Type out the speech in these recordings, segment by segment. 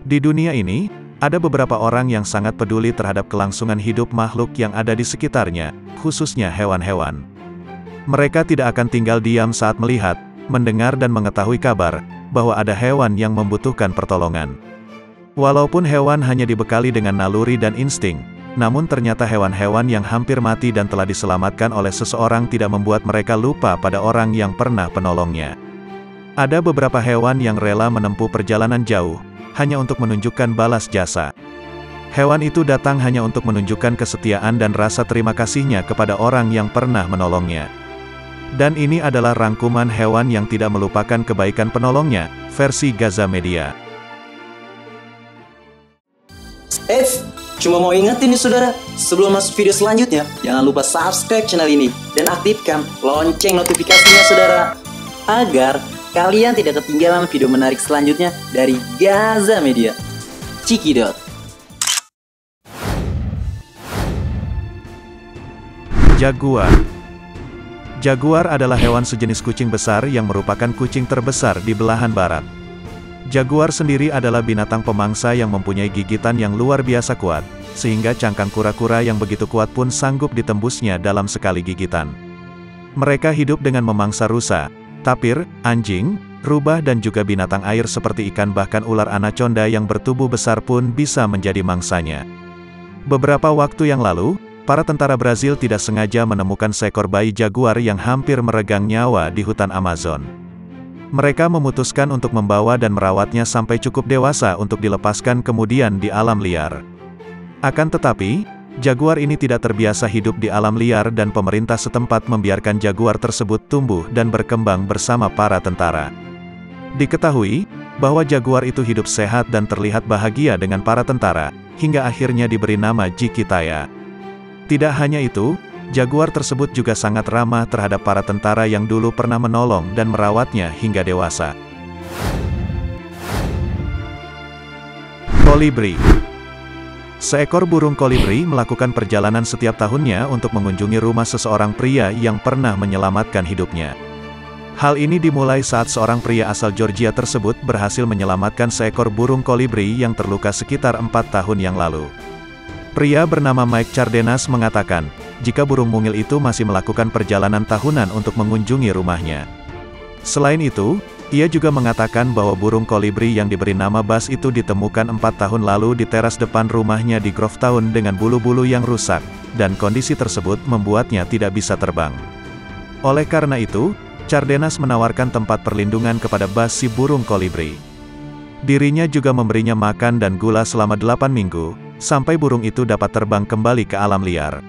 Di dunia ini, ada beberapa orang yang sangat peduli terhadap kelangsungan hidup makhluk yang ada di sekitarnya, khususnya hewan-hewan. Mereka tidak akan tinggal diam saat melihat, mendengar dan mengetahui kabar, bahwa ada hewan yang membutuhkan pertolongan. Walaupun hewan hanya dibekali dengan naluri dan insting, namun ternyata hewan-hewan yang hampir mati dan telah diselamatkan oleh seseorang tidak membuat mereka lupa pada orang yang pernah penolongnya. Ada beberapa hewan yang rela menempuh perjalanan jauh, hanya untuk menunjukkan balas jasa. Hewan itu datang hanya untuk menunjukkan kesetiaan dan rasa terima kasihnya kepada orang yang pernah menolongnya. Dan ini adalah rangkuman hewan yang tidak melupakan kebaikan penolongnya, versi Gaza Media. Cuma mau ingetin nih saudara, sebelum masuk video selanjutnya, jangan lupa subscribe channel ini dan aktifkan lonceng notifikasinya saudara, agar kalian tidak ketinggalan video menarik selanjutnya dari Gaza Media. Cikidot. Jaguar. Jaguar adalah hewan sejenis kucing besar yang merupakan kucing terbesar di belahan barat. Jaguar sendiri adalah binatang pemangsa yang mempunyai gigitan yang luar biasa kuat, sehingga cangkang kura-kura yang begitu kuat pun sanggup ditembusnya dalam sekali gigitan. Mereka hidup dengan memangsa rusa, tapir, anjing, rubah dan juga binatang air seperti ikan, bahkan ular anaconda yang bertubuh besar pun bisa menjadi mangsanya. Beberapa waktu yang lalu, para tentara Brazil tidak sengaja menemukan seekor bayi jaguar yang hampir meregang nyawa di hutan Amazon. Mereka memutuskan untuk membawa dan merawatnya sampai cukup dewasa untuk dilepaskan kemudian di alam liar. Akan tetapi, jaguar ini tidak terbiasa hidup di alam liar dan pemerintah setempat membiarkan jaguar tersebut tumbuh dan berkembang bersama para tentara. Diketahui bahwa jaguar itu hidup sehat dan terlihat bahagia dengan para tentara, hingga akhirnya diberi nama Jikitaya. Tidak hanya itu, jaguar tersebut juga sangat ramah terhadap para tentara yang dulu pernah menolong dan merawatnya hingga dewasa. Kolibri. Seekor burung kolibri melakukan perjalanan setiap tahunnya untuk mengunjungi rumah seseorang pria yang pernah menyelamatkan hidupnya. Hal ini dimulai saat seorang pria asal Georgia tersebut berhasil menyelamatkan seekor burung kolibri yang terluka sekitar 4 tahun yang lalu. Pria bernama Mike Cardenas mengatakan, jika burung mungil itu masih melakukan perjalanan tahunan untuk mengunjungi rumahnya. Selain itu, ia juga mengatakan bahwa burung kolibri yang diberi nama Bas itu ditemukan 4 tahun lalu di teras depan rumahnya di Grovetown dengan bulu-bulu yang rusak, dan kondisi tersebut membuatnya tidak bisa terbang. Oleh karena itu, Cardenas menawarkan tempat perlindungan kepada Bas si burung kolibri. Dirinya juga memberinya makan dan gula selama 8 minggu, sampai burung itu dapat terbang kembali ke alam liar.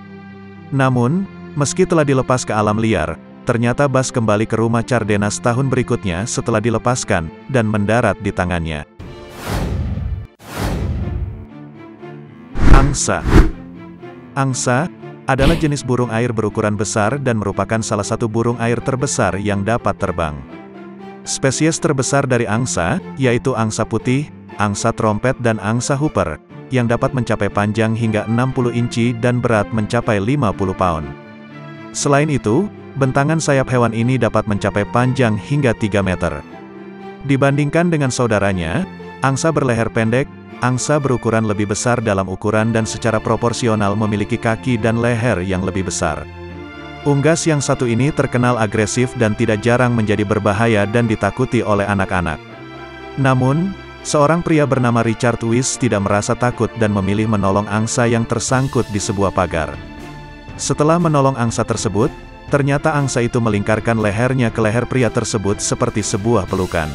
Namun, meski telah dilepas ke alam liar, ternyata Bas kembali ke rumah Cardenas tahun berikutnya setelah dilepaskan, dan mendarat di tangannya. Angsa. Angsa adalah jenis burung air berukuran besar dan merupakan salah satu burung air terbesar yang dapat terbang. Spesies terbesar dari angsa, yaitu angsa putih, angsa trompet dan angsa hooper, yang dapat mencapai panjang hingga 60 inci dan berat mencapai 50 pound. Selain itu, bentangan sayap hewan ini dapat mencapai panjang hingga 3 meter. Dibandingkan dengan saudaranya, angsa berleher pendek, angsa berukuran lebih besar dalam ukuran dan secara proporsional memiliki kaki dan leher yang lebih besar. Unggas yang satu ini terkenal agresif dan tidak jarang menjadi berbahaya dan ditakuti oleh anak-anak. Namun, seorang pria bernama Richard Weiss tidak merasa takut dan memilih menolong angsa yang tersangkut di sebuah pagar. Setelah menolong angsa tersebut, ternyata angsa itu melingkarkan lehernya ke leher pria tersebut seperti sebuah pelukan.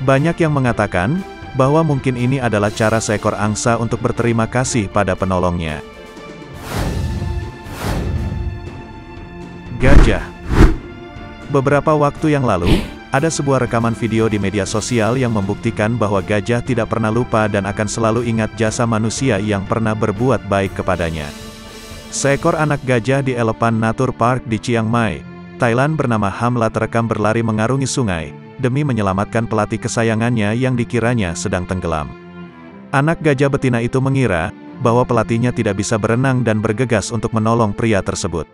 Banyak yang mengatakan bahwa mungkin ini adalah cara seekor angsa untuk berterima kasih pada penolongnya. Gajah. Beberapa waktu yang lalu, ada sebuah rekaman video di media sosial yang membuktikan bahwa gajah tidak pernah lupa dan akan selalu ingat jasa manusia yang pernah berbuat baik kepadanya. Seekor anak gajah di Elephant Nature Park di Chiang Mai, Thailand bernama Hamla terekam berlari mengarungi sungai, demi menyelamatkan pelatih kesayangannya yang dikiranya sedang tenggelam. Anak gajah betina itu mengira bahwa pelatihnya tidak bisa berenang dan bergegas untuk menolong pria tersebut.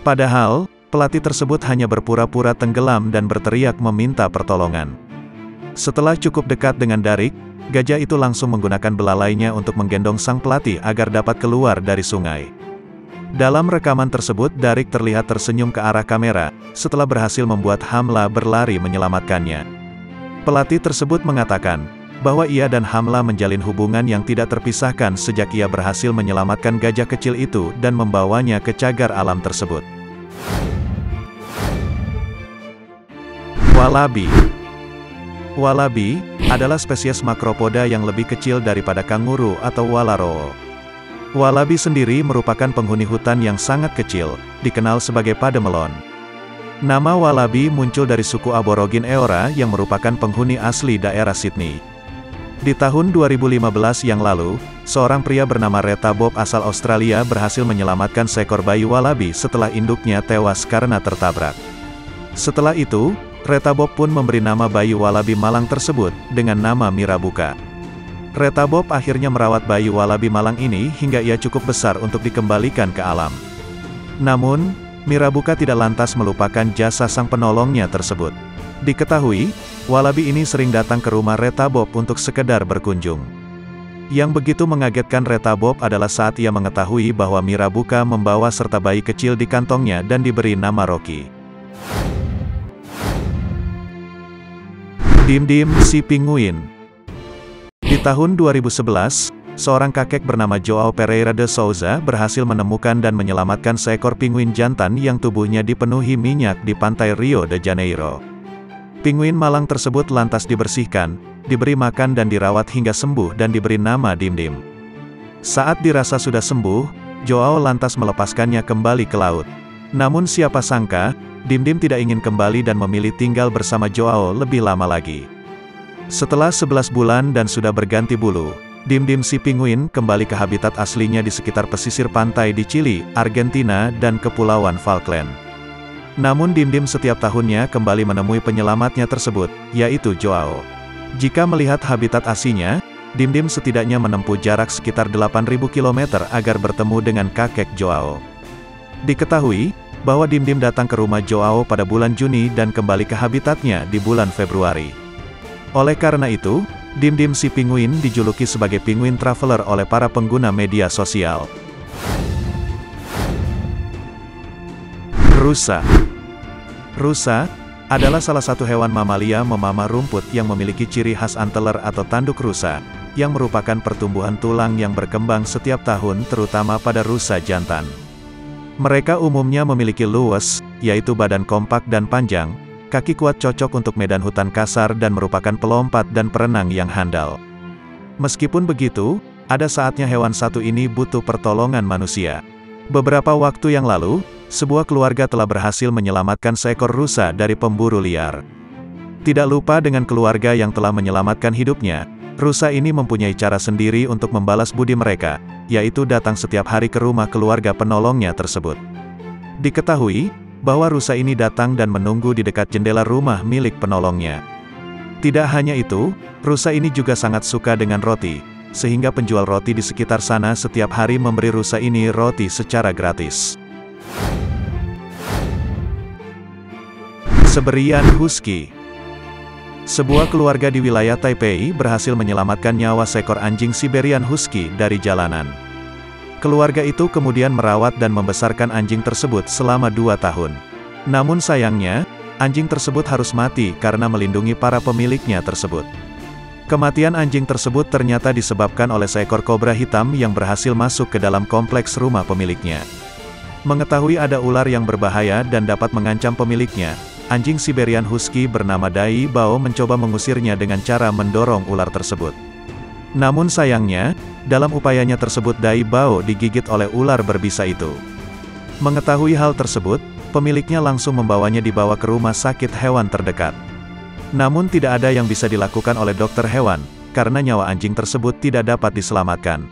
Padahal, pelatih tersebut hanya berpura-pura tenggelam dan berteriak meminta pertolongan. Setelah cukup dekat dengan Darik, gajah itu langsung menggunakan belalainya untuk menggendong sang pelatih agar dapat keluar dari sungai. Dalam rekaman tersebut Darik terlihat tersenyum ke arah kamera, setelah berhasil membuat Hamla berlari menyelamatkannya. Pelatih tersebut mengatakan bahwa ia dan Hamla menjalin hubungan yang tidak terpisahkan sejak ia berhasil menyelamatkan gajah kecil itu dan membawanya ke cagar alam tersebut. Walabi. Walabi adalah spesies makropoda yang lebih kecil daripada kanguru atau walaroo. Walabi sendiri merupakan penghuni hutan yang sangat kecil, dikenal sebagai pademelon. Nama walabi muncul dari suku aborigin Eora yang merupakan penghuni asli daerah Sydney. Di tahun 2015 yang lalu, seorang pria bernama Reta Bob asal Australia berhasil menyelamatkan seekor bayi walabi setelah induknya tewas karena tertabrak. Setelah itu, Reta Bob pun memberi nama bayi walabi malang tersebut dengan nama Mirabuka. Reta Bob akhirnya merawat bayi walabi malang ini hingga ia cukup besar untuk dikembalikan ke alam. Namun, Mirabuka tidak lantas melupakan jasa sang penolongnya tersebut. Diketahui, walabi ini sering datang ke rumah Reta Bob untuk sekedar berkunjung. Yang begitu mengagetkan Reta Bob adalah saat ia mengetahui bahwa Mirabuka membawa serta bayi kecil di kantongnya dan diberi nama Rocky. Dim-dim si penguin. Di tahun 2011, seorang kakek bernama Joao Pereira de Souza berhasil menemukan dan menyelamatkan seekor penguin jantan yang tubuhnya dipenuhi minyak di pantai Rio de Janeiro. Penguin malang tersebut lantas dibersihkan, diberi makan dan dirawat hingga sembuh dan diberi nama Dim-dim. Saat dirasa sudah sembuh, Joao lantas melepaskannya kembali ke laut. Namun siapa sangka, Dim-dim tidak ingin kembali dan memilih tinggal bersama Joao lebih lama lagi. Setelah 11 bulan dan sudah berganti bulu, Dim-dim si penguin kembali ke habitat aslinya di sekitar pesisir pantai di Chili, Argentina, dan Kepulauan Falkland. Namun Dim-dim setiap tahunnya kembali menemui penyelamatnya tersebut, yaitu Joao. Jika melihat habitat aslinya, Dim-dim setidaknya menempuh jarak sekitar 8.000 km agar bertemu dengan kakek Joao. Diketahui bahwa Dim-dim datang ke rumah Joao pada bulan Juni dan kembali ke habitatnya di bulan Februari. Oleh karena itu, Dim-dim si penguin dijuluki sebagai penguin traveler oleh para pengguna media sosial. Rusa. Rusa adalah salah satu hewan mamalia memamah rumput yang memiliki ciri khas anteler atau tanduk rusa, yang merupakan pertumbuhan tulang yang berkembang setiap tahun terutama pada rusa jantan. Mereka umumnya memiliki luwes, yaitu badan kompak dan panjang, kaki kuat cocok untuk medan hutan kasar dan merupakan pelompat dan perenang yang handal. Meskipun begitu, ada saatnya hewan satu ini butuh pertolongan manusia. Beberapa waktu yang lalu, sebuah keluarga telah berhasil menyelamatkan seekor rusa dari pemburu liar. Tidak lupa dengan keluarga yang telah menyelamatkan hidupnya, rusa ini mempunyai cara sendiri untuk membalas budi mereka, yaitu datang setiap hari ke rumah keluarga penolongnya tersebut. Diketahui bahwa rusa ini datang dan menunggu di dekat jendela rumah milik penolongnya. Tidak hanya itu, rusa ini juga sangat suka dengan roti, sehingga penjual roti di sekitar sana setiap hari memberi rusa ini roti secara gratis. Siberian Husky. Sebuah keluarga di wilayah Taipei berhasil menyelamatkan nyawa seekor anjing Siberian Husky dari jalanan. Keluarga itu kemudian merawat dan membesarkan anjing tersebut selama 2 tahun. Namun sayangnya, anjing tersebut harus mati karena melindungi para pemiliknya tersebut. Kematian anjing tersebut ternyata disebabkan oleh seekor kobra hitam yang berhasil masuk ke dalam kompleks rumah pemiliknya. Mengetahui ada ular yang berbahaya dan dapat mengancam pemiliknya, anjing Siberian Husky bernama Dai Bao mencoba mengusirnya dengan cara mendorong ular tersebut. Namun sayangnya, dalam upayanya tersebut Dai Bao digigit oleh ular berbisa itu. Mengetahui hal tersebut, pemiliknya langsung membawanya dibawa ke rumah sakit hewan terdekat. Namun tidak ada yang bisa dilakukan oleh dokter hewan, karena nyawa anjing tersebut tidak dapat diselamatkan.